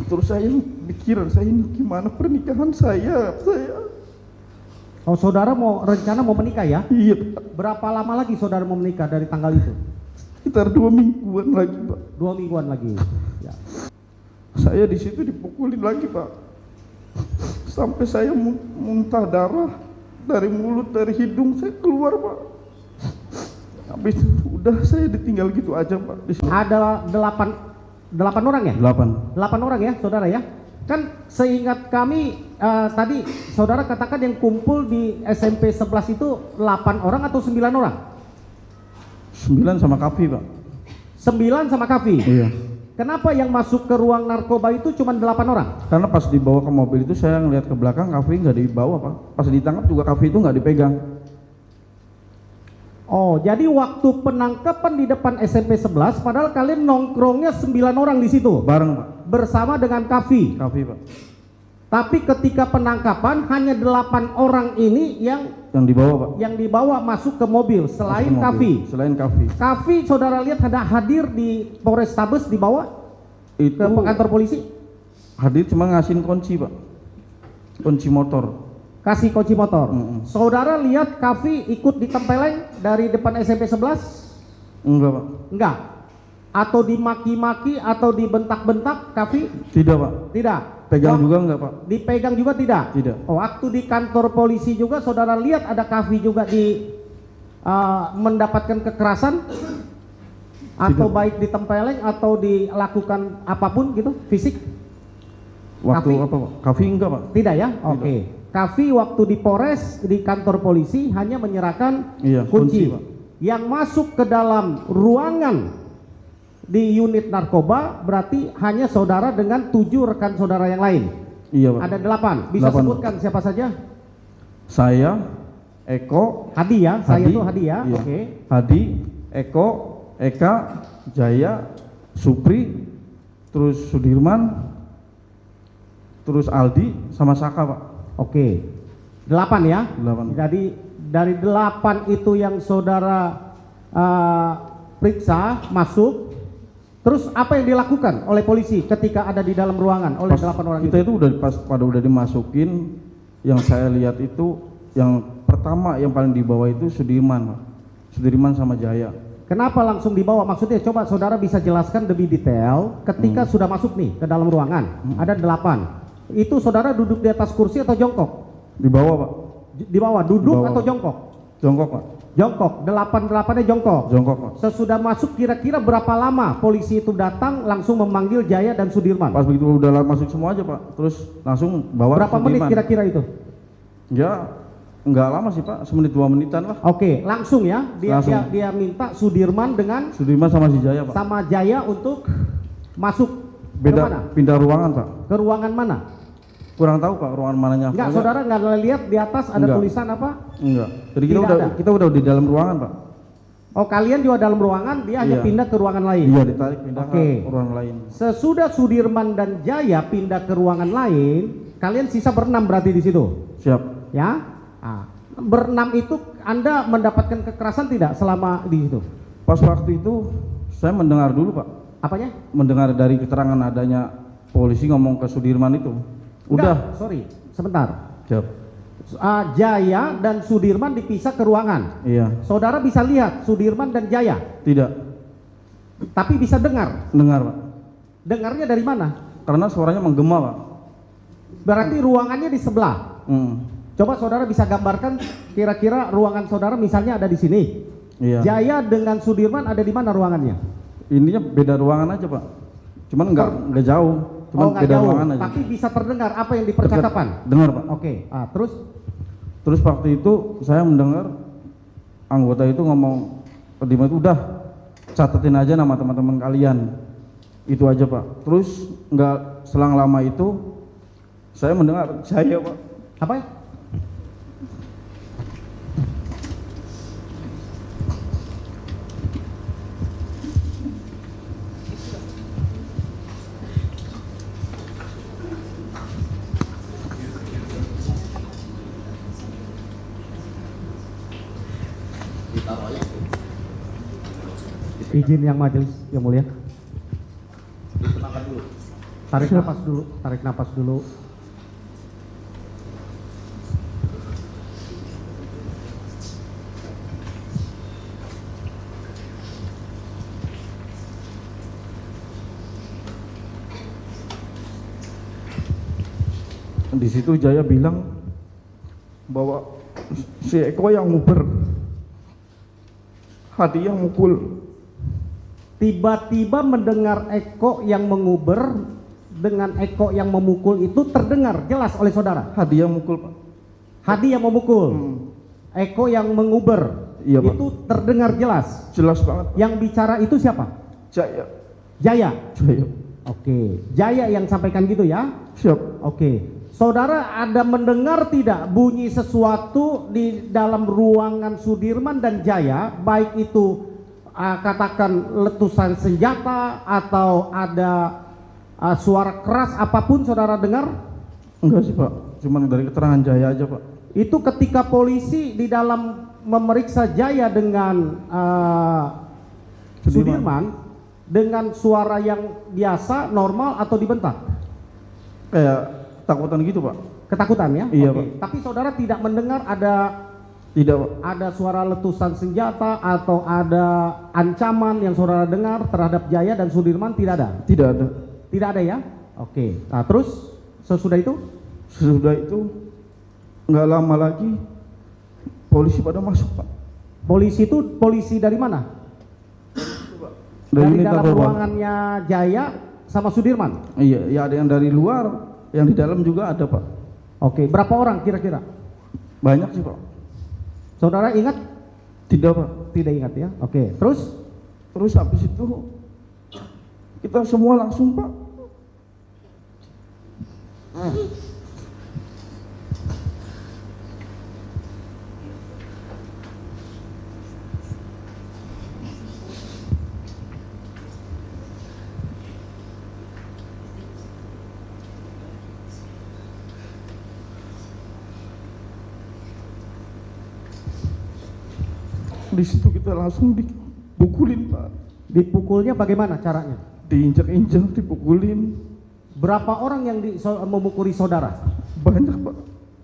Terus saya pikiran saya ini gimana pernikahan saya. Oh, saudara rencana mau menikah ya? Iya Pak. Berapa lama lagi saudara mau menikah dari tanggal itu? Sekitar 2 mingguan lagi Pak. 2 mingguan lagi. Ya. Saya di situ dipukulin lagi Pak. Sampai saya muntah darah dari mulut, dari hidung saya keluar Pak. Habis itu udah saya ditinggal gitu aja Pak. Ada 8 orang ya? 8 orang ya, saudara ya? Kan seingat kami tadi saudara katakan yang kumpul di SMP 11 itu 8 orang atau 9 orang? 9 sama Kavi Pak. 9 sama Kavi? Iya. Kenapa yang masuk ke ruang narkoba itu cuma 8 orang? Karena pas dibawa ke mobil itu saya ngeliat ke belakang Kavi nggak dibawa Pak. Pas ditangkap juga Kavi itu nggak dipegang. Oh, jadi waktu penangkapan di depan SMP 11 padahal kalian nongkrongnya 9 orang di situ? Bareng Pak. Bersama dengan Kavi? Kavi Pak. Tapi ketika penangkapan hanya 8 orang ini yang dibawa Pak. Yang dibawa masuk ke mobil selain Kavi. Selain Kavi. Kavi saudara lihat ada hadir di Polrestabes dibawa Itu ke kantor polisi? hadir cuma ngasihin kunci Pak. Kunci motor. Kasih kunci motor. Saudara lihat Kavi ikut ditempeleng dari depan SMP 11? Enggak Pak. Enggak. Atau dimaki-maki atau dibentak-bentak Kavi? Tidak Pak. Tidak. Pegang juga enggak Pak? Dipegang juga tidak? Tidak. Oh, waktu di kantor polisi juga saudara lihat ada Kavi juga mendapatkan kekerasan? Atau baik ditempeleng atau dilakukan apapun gitu fisik? Waktu Kavi? apa Pak? Kavi enggak Pak? Tidak ya? Oke. Kavi waktu di Polres di kantor polisi hanya menyerahkan kunci. Pak. Yang masuk ke dalam ruangan di unit narkoba berarti hanya saudara dengan 7 rekan saudara yang lain. Iya Pak. Ada 8. Bisa 8. sebutkan siapa saja? Saya, Eko, Hadi ya, saya itu Hadi ya. Iya. Oke. Hadi, Eko, Eka, Jaya, Supri, terus Sudirman, terus Aldi sama Saka Pak. Oke. 8 ya? 8. Jadi dari 8 itu yang saudara periksa masuk. Terus apa yang dilakukan oleh polisi ketika ada di dalam ruangan oleh 8 orang kita itu udah udah dimasukin, yang saya lihat itu yang pertama yang paling di bawah itu Sudirman Pak. Sudirman sama Jaya. Kenapa langsung dibawa? Maksudnya coba saudara bisa jelaskan lebih detail ketika sudah masuk nih ke dalam ruangan. Ada 8. Itu saudara duduk di atas kursi atau jongkok? Di bawah Pak. Di bawah, duduk atau jongkok? Jongkok Pak. Jongkok, 8-8-nya jongkok. Jongkok Pak. Sesudah masuk kira-kira berapa lama polisi itu datang langsung memanggil Jaya dan Sudirman? Pas begitu udah masuk semua aja Pak, terus langsung bawa berapa menit kira-kira itu? Ya nggak lama sih Pak, 1-2 menitan lah. Oke, langsung ya. Dia minta Sudirman sama si Jaya Pak. Sama Jaya untuk masuk. Beda, mana? Pindah ruangan Pak. Ke ruangan mana? Kurang tahu Pak ruangan mananya. Enggak, saudara nggak lihat di atas ada tulisan apa? Enggak. Jadi kita udah di dalam ruangan Pak. Oh, kalian juga dalam ruangan, dia hanya pindah ke ruangan lain? Iya, ditarik pindah ke ruangan lain. Sesudah Sudirman dan Jaya pindah ke ruangan lain, kalian sisa berenam berarti di situ? Siap. Ya? Berenam itu Anda mendapatkan kekerasan tidak selama di situ? Pas waktu itu saya mendengar dulu Pak. Apanya? Mendengar dari keterangan adanya polisi ngomong ke Sudirman itu. Udah. Sorry, sebentar. Siap. Jaya dan Sudirman dipisah ke ruangan. Iya. Saudara bisa lihat Sudirman dan Jaya? Tidak. Tapi bisa dengar? Dengar Pak. Dengarnya dari mana? Karena suaranya menggema Pak. Berarti ruangannya di sebelah. Coba saudara bisa gambarkan kira-kira ruangan saudara misalnya ada di sini. Iya. Jaya dengan Sudirman ada di mana ruangannya? Ininya beda ruangan aja Pak. Cuman nggak jauh. Cuman beda jauh, ruangan aja. tapi bisa terdengar apa yang dipercakapan? Dengar Pak. Oke. Terus waktu itu saya mendengar anggota itu ngomong, itu udah catetin aja nama teman-teman kalian. Itu aja Pak. Terus nggak selang lama itu saya mendengar Jaya Pak. Apa ya? Izin yang majelis yang mulia. Tarik nafas dulu, tarik nafas dulu. Di situ Jaya bilang bahwa si Eko yang nguber, Hadi yang mukul. Tiba-tiba mendengar Eko yang menguber dengan Eko yang memukul itu terdengar jelas oleh saudara. Hadi yang mukul, Pak. Hadi yang memukul, Eko yang menguber, Iya, Pak. itu terdengar jelas. Jelas banget. Yang bicara itu siapa? Jaya. Jaya. Jaya. Oke, Jaya yang sampaikan gitu ya. Siap. Oke, saudara ada mendengar tidak bunyi sesuatu di dalam ruangan Sudirman dan Jaya, baik itu katakan letusan senjata atau ada suara keras apapun saudara dengar? Enggak sih, Pak. Cuman dari keterangan Jaya aja, Pak. Itu ketika polisi di dalam memeriksa Jaya dengan Sudirman dengan suara yang biasa, normal atau dibentak? Kayak takutan gitu, Pak. Ketakutan ya? Iya, Oke. Pak. Tapi saudara tidak mendengar Tidak, Pak. ada suara letusan senjata atau ada ancaman yang saudara dengar terhadap Jaya dan Sudirman? Tidak ada? Tidak ada. Tidak ada ya? Oke. Nah terus sesudah itu? Sesudah itu nggak lama lagi polisi pada masuk, Pak. Polisi itu polisi dari mana? Dari Dari unit dalam narkoba. ruangannya Jaya sama Sudirman? Iya, ya ada yang dari luar, yang di dalam juga ada, Pak. Oke. Berapa orang kira-kira? Banyak sih, Pak. Saudara ingat? Tidak, Pak. Tidak ingat ya? Oke. Terus? Terus habis itu kita semua langsung, Pak. Di situ kita langsung dipukulin, Pak. Dipukulnya bagaimana caranya? Diinjak-injak, dipukulin. Berapa orang yang memukuli saudara? Banyak, Pak.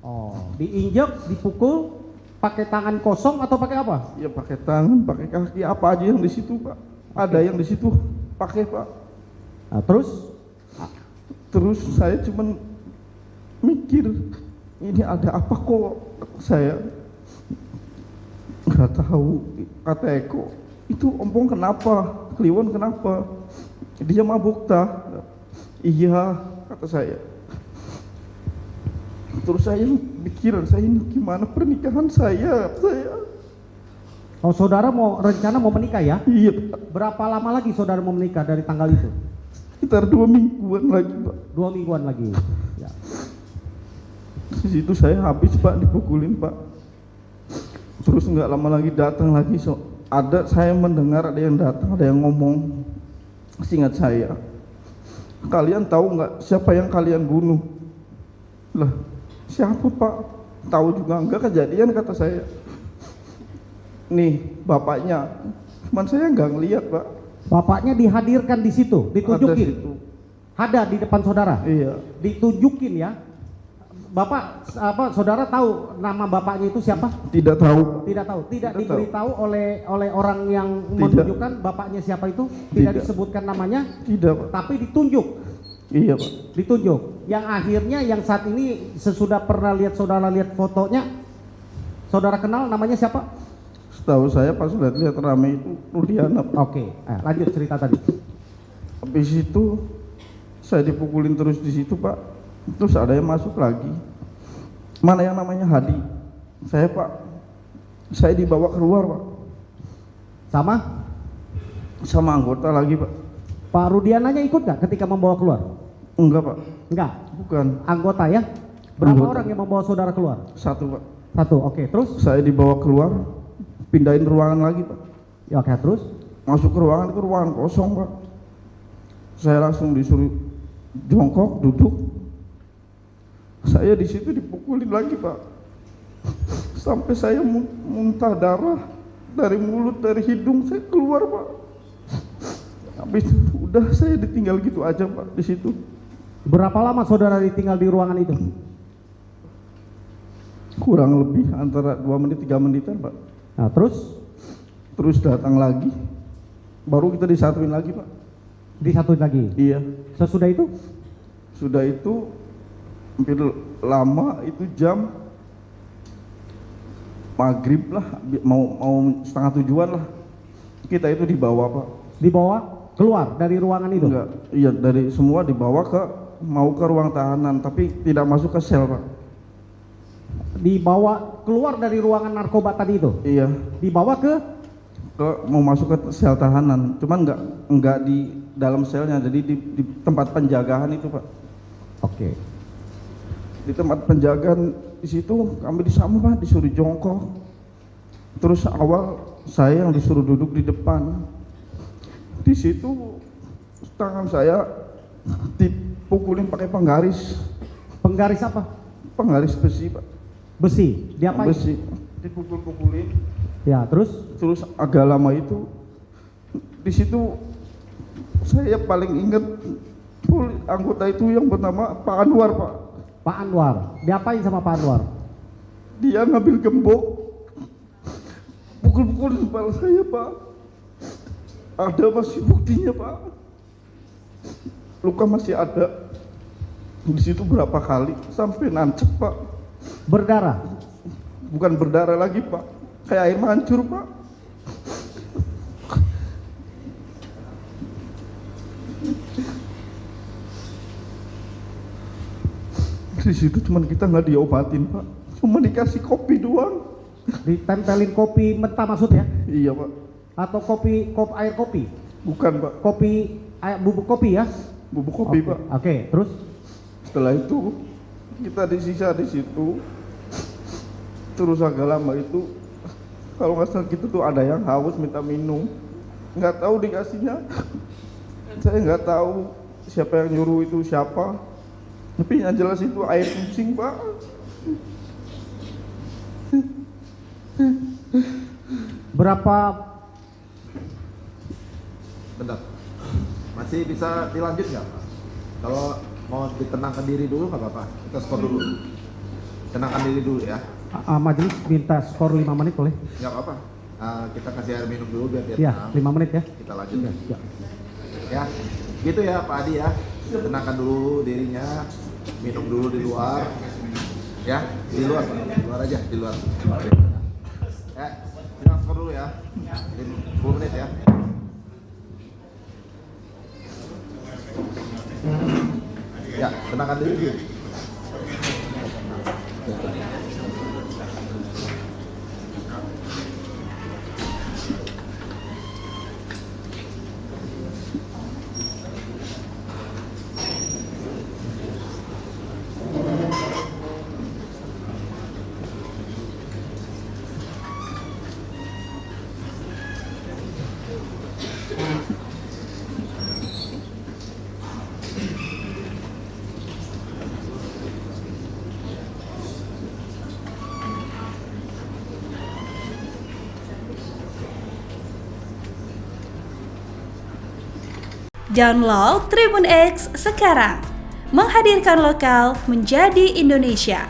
Oh, diinjak, dipukul, pakai tangan kosong atau pakai apa? Ya pakai tangan, pakai kaki, apa aja yang di situ, Pak. Ada yang di situ pakai, Pak. Nah, terus? Terus saya cuman mikir, ini ada apa kok? Saya nggak tahu. Kata Eko, itu ompong kenapa? Kliwon kenapa? Dia mabuk tah? Iya, kata saya. Terus saya pikiran saya, ini gimana pernikahan saya? Oh, saudara rencana mau menikah ya? Iya, Pak. Berapa lama lagi saudara mau menikah dari tanggal itu? Sekitar 2 mingguan lagi, Pak. 2 mingguan lagi. Ya. Di situ saya habis, Pak, dipukulin, Pak. Terus nggak lama lagi datang lagi, saya mendengar ada yang datang, ada yang ngomong. Seingat saya, kalian tahu nggak siapa yang kalian bunuh? Lah, siapa, Pak? Tahu juga enggak, kejadian, kata saya. Nih bapaknya, cuman saya nggak ngeliat, Pak. Bapaknya dihadirkan di situ, ditunjukin. Ada situ. Ada di depan saudara. Iya. Ditunjukin ya. Bapak saudara tahu nama bapaknya itu siapa? Tidak tahu. Tidak tahu. Tidak Tidak diberitahu oleh orang yang Tidak. menunjukkan bapaknya siapa itu? Tidak Tidak. disebutkan namanya, Tidak, Pak. tapi ditunjuk. Iya, Pak. Ditunjuk. Yang akhirnya yang saat ini sesudah pernah saudara lihat fotonya, saudara kenal namanya siapa? Setahu saya pas lihat rame itu Rudiana, Pak. Oke, lanjut cerita tadi. Habis itu saya dipukulin terus di situ, Pak. Terus ada yang masuk lagi. Mana yang namanya Hadi? Saya, Pak. Saya dibawa keluar, Pak. Sama? Sama anggota lagi, Pak. Pak Rudiananya ikut nggak ketika membawa keluar? Enggak, Pak. Enggak. Bukan. Anggota ya? Berapa Anggota. orang yang membawa saudara keluar? Satu, Pak. Satu. Oke, terus? Saya dibawa keluar, pindahin ruangan lagi, Pak. Ya, oke, terus? Masuk ke ruangan kosong, Pak. Saya langsung disuruh jongkok, duduk. Saya di situ dipukulin lagi, Pak. Sampai saya muntah darah dari mulut, dari hidung saya keluar, Pak. Habis itu udah saya ditinggal gitu aja, Pak, di situ. Berapa lama saudara ditinggal di ruangan itu? Kurang lebih antara 2 menit 3 menitan Pak. Nah, terus Datang lagi, baru kita disatuin lagi Pak. disatuin lagi. Iya. Sesudah itu? Sudah itu hampir lama, itu jam maghrib lah, mau setengah 7-an lah. Kita itu dibawa Pak. Dibawa keluar dari ruangan itu? Enggak, iya, dari semua dibawa mau ke ruang tahanan, tapi tidak masuk ke sel Pak. Dibawa keluar dari ruangan narkoba tadi itu? Iya. Dibawa Mau masuk ke sel tahanan, cuman enggak di dalam selnya, jadi di tempat penjagaan itu Pak. Oke. Di tempat penjagaan di situ kami disambut Pak, disuruh jongkok. Terus awal saya yang disuruh duduk di depan. Di situ tangan saya dipukulin pakai penggaris. Penggaris apa? Penggaris besi Pak. Besi. Diapain? Besi. Dipukul-pukulin. Ya, terus Agak lama itu di situ saya paling ingat anggota itu yang bernama Pak Anwar Pak. Pak Anwar. Diapain sama Pak Anwar? Dia ngambil gembok, pukul-pukulin kepala saya Pak. Ada masih buktinya Pak. Luka masih ada. Di situ berapa kali sampai nancep Pak. Berdarah? Bukan berdarah lagi Pak. Kayak air mancur Pak. Di situ cuman kita nggak diobatin Pak, cuma dikasih kopi doang. Ditempelin kopi mentah maksudnya? Iya Pak. Atau air kopi? Bukan Pak. Bubuk kopi ya? Bubuk kopi Oke. Pak. Oke, terus? Setelah itu kita disisa di situ. Terus agak lama itu, kalau nggak salah gitu tuh ada yang haus minta minum, nggak tahu dikasihnya. Saya nggak tahu siapa yang nyuruh itu siapa, tapi yang jelas itu air kucing Pak. Berapa? Bentar, masih bisa dilanjut nggak Pak? Kalau mau ditenangkan diri dulu nggak apa-apa, kita skor dulu. Tenangkan diri dulu ya. Majelis minta skor 5 menit boleh? Nggak apa-apa. Kita kasih air minum dulu biar dia Iya, tenang. 5 menit ya. Kita lanjut ya. Ya. Ya, gitu ya Pak Adi ya. Tenangkan dulu dirinya, minum dulu di luar. Ya, di luar Pak. Di luar aja, di luar. Ya, kita skor dulu ya. 10 menit ya. Ya, tenangkan diri dulu. Download Tribun X sekarang, menghadirkan lokal menjadi Indonesia.